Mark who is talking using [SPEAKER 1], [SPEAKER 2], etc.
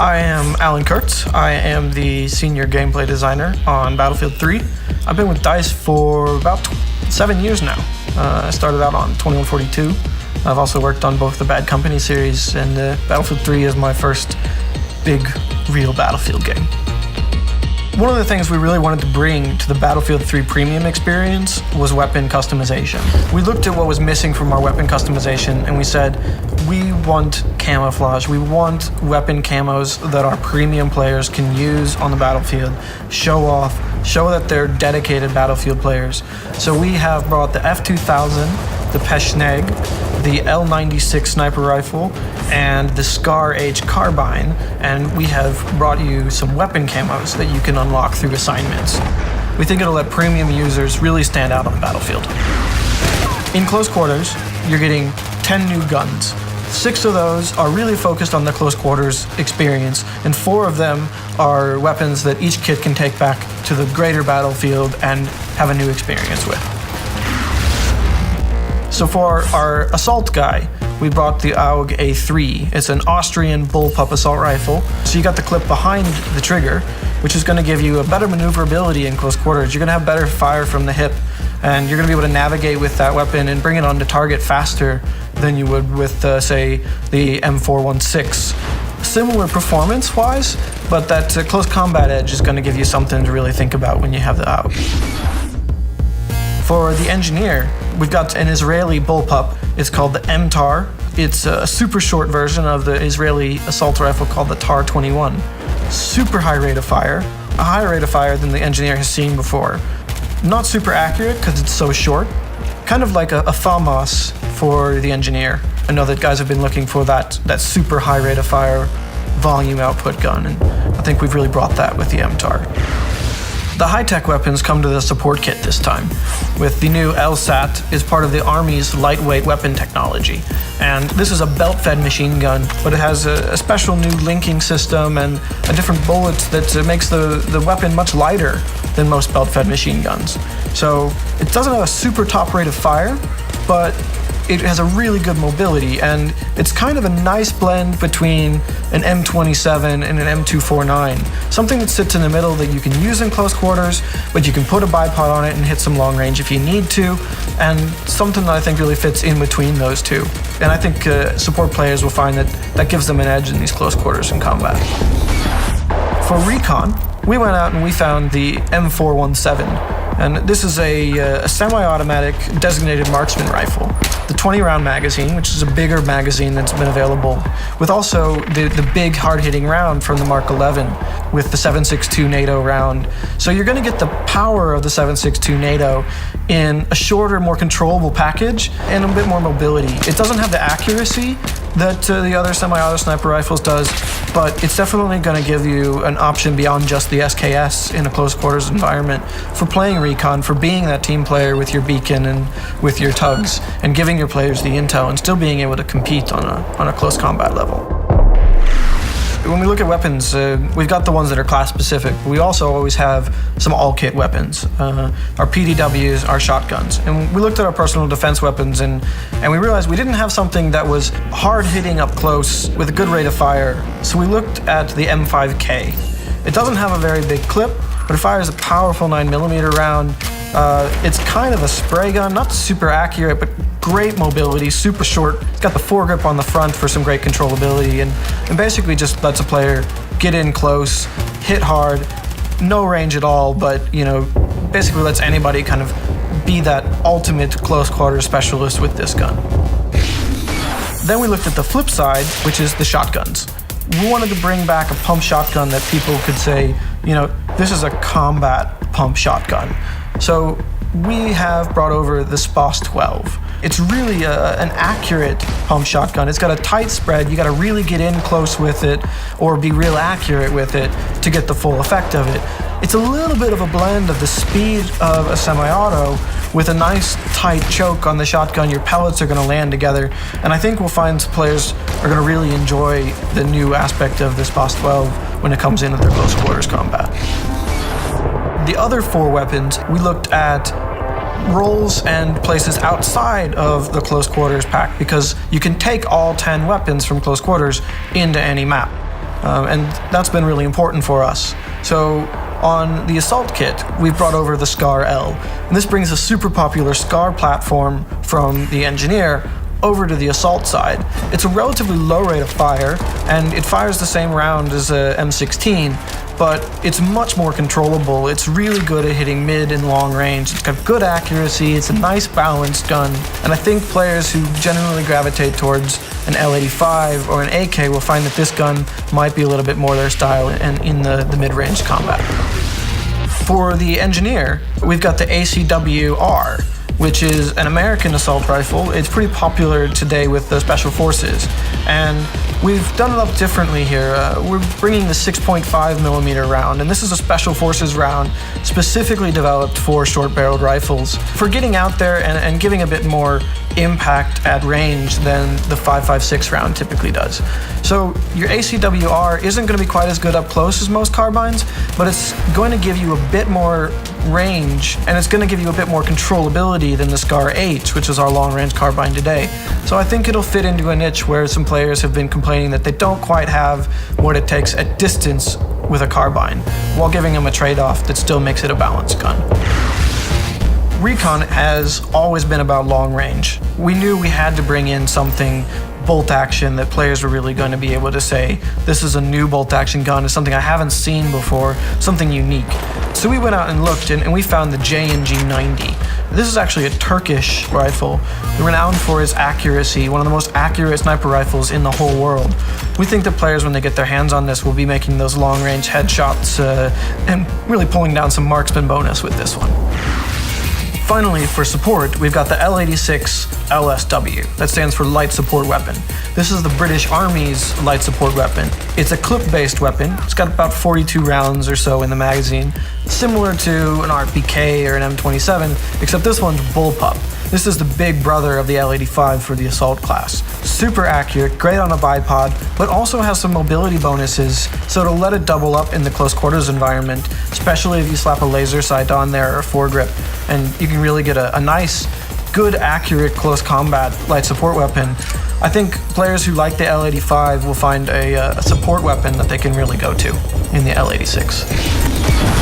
[SPEAKER 1] I am Alan Kertz. I am the senior gameplay designer on Battlefield 3. I've been with DICE for about 7 years now. I started out on 2142. I've also worked on both the Bad Company series, and Battlefield 3 is my first big, real Battlefield game. One of the things we really wanted to bring to the Battlefield 3 premium experience was weapon customization. We looked at what was missing from our weapon customization and we said, we want camouflage. We want weapon camos that our premium players can use on the battlefield, show off, show that they're dedicated Battlefield players. So we have brought the F2000, the Peschneg, the L96 sniper rifle, and the Scar H carbine, and we have brought you some weapon camos that you can unlock through assignments. We think it'll let premium users really stand out on the battlefield. In close quarters, you're getting 10 new guns. 6 of those are really focused on the close quarters experience, and 4 of them are weapons that each kit can take back to the greater battlefield and have a new experience with. So for our assault guy, we brought the AUG A3. It's an Austrian bullpup assault rifle. So you got the clip behind the trigger, which is going to give you a better maneuverability in close quarters. You're going to have better fire from the hip, and you're going to be able to navigate with that weapon and bring it onto target faster than you would with, say, the M416. Similar performance-wise, but that close combat edge is going to give you something to really think about when you have the AUG. For the engineer, we've got an Israeli bullpup. It's called the MTAR. It's a super short version of the Israeli assault rifle called the TAR-21. Super high rate of fire, a higher rate of fire than the engineer has seen before. Not super accurate because it's so short. Kind of like a FAMAS for the engineer. I know that guys have been looking for that super high rate of fire volume output gun, and I think we've really brought that with the MTAR. The high-tech weapons come to the support kit this time, with the new LSAT is part of the Army's lightweight weapon technology. And this is a belt-fed machine gun, but it has a special new linking system and a different bullet that makes the weapon much lighter than most belt-fed machine guns. So it doesn't have a super top rate of fire, but it has a really good mobility, and it's kind of a nice blend between an M27 and an M249. Something that sits in the middle that you can use in close quarters, but you can put a bipod on it and hit some long range if you need to, and something that I think really fits in between those two. And I think support players will find that gives them an edge in these close quarters in combat. For Recon, we went out and we found the M417. And this is a semi-automatic designated marksman rifle. The 20-round magazine, which is a bigger magazine that's been available, with also the big hard-hitting round from the Mark 11 with the 7.62 NATO round. So you're going to get the power of the 7.62 NATO in a shorter, more controllable package and a bit more mobility. It doesn't have the accuracy that the other semi-auto sniper rifles does, but it's definitely going to give you an option beyond just the SKS in a close quarters environment for playing Recon, for being that team player with your beacon and with your tugs, and giving your players the intel and still being able to compete on a close combat level. When we look at weapons, we've got the ones that are class specific, but we also always have some all-kit weapons. Our PDWs, our shotguns. And we looked at our personal defense weapons and we realized we didn't have something that was hard-hitting up close with a good rate of fire. So we looked at the M5K. It doesn't have a very big clip, but it fires a powerful 9mm round. It's kind of a spray gun, not super accurate, but great mobility, super short. It's got the foregrip on the front for some great controllability, and basically just lets a player get in close, hit hard, no range at all, but basically lets anybody kind of be that ultimate close quarter specialist with this gun. Then we looked at the flip side, which is the shotguns. We wanted to bring back a pump shotgun that people could say, this is a combat pump shotgun. So we have brought over the SPOS 12. It's really an accurate pump shotgun. It's got a tight spread. You got to really get in close with it or be real accurate with it to get the full effect of it. It's a little bit of a blend of the speed of a semi-auto with a nice tight choke on the shotgun. Your pellets are going to land together, and I think we'll find players are going to really enjoy the new aspect of the SPOS 12 when it comes into their close quarters combat. The other 4 weapons, we looked at roles and places outside of the close quarters pack because you can take all 10 weapons from close quarters into any map. and that's been really important for us. So on the Assault kit, we've brought over the SCAR L, and this brings a super popular SCAR platform from the Engineer over to the Assault side. It's a relatively low rate of fire, and it fires the same round as a M16, but it's much more controllable. It's really good at hitting mid and long range. It's got good accuracy, it's a nice balanced gun, and I think players who generally gravitate towards an L85 or an AK will find that this gun might be a little bit more their style and in the mid-range combat. For the Engineer, we've got the ACW-R, which is an American assault rifle. It's pretty popular today with the Special Forces, and we've done it up differently here. We're bringing the 6.5mm round, and this is a Special Forces round specifically developed for short-barreled rifles, for getting out there and giving a bit more impact at range than the 5.56 round typically does. So your ACWR isn't going to be quite as good up close as most carbines, but it's going to give you a bit more range, and it's going to give you a bit more controllability than the SCAR H, which is our long-range carbine today. So I think it'll fit into a niche where some players have been complaining that they don't quite have what it takes at distance with a carbine, while giving them a trade-off that still makes it a balanced gun. Recon has always been about long range. We knew we had to bring in something bolt action that players were really going to be able to say, this is a new bolt action gun, it's something I haven't seen before, something unique. So we went out and looked, and we found the J&G 90. This is actually a Turkish rifle, renowned for its accuracy, one of the most accurate sniper rifles in the whole world. We think that players, when they get their hands on this, will be making those long-range headshots and really pulling down some marksman bonus with this one. Finally, for support, we've got the L86 LSW. That stands for Light Support Weapon. This is the British Army's light support weapon. It's a clip-based weapon. It's got about 42 rounds or so in the magazine, similar to an RPK or an M27, except this one's bullpup. This is the big brother of the L85 for the assault class. Super accurate, great on a bipod, but also has some mobility bonuses, so it'll let it double up in the close quarters environment, especially if you slap a laser sight on there or a foregrip, and you can really get a nice, good, accurate close combat light support weapon. I think players who like the L85 will find a support weapon that they can really go to in the L86.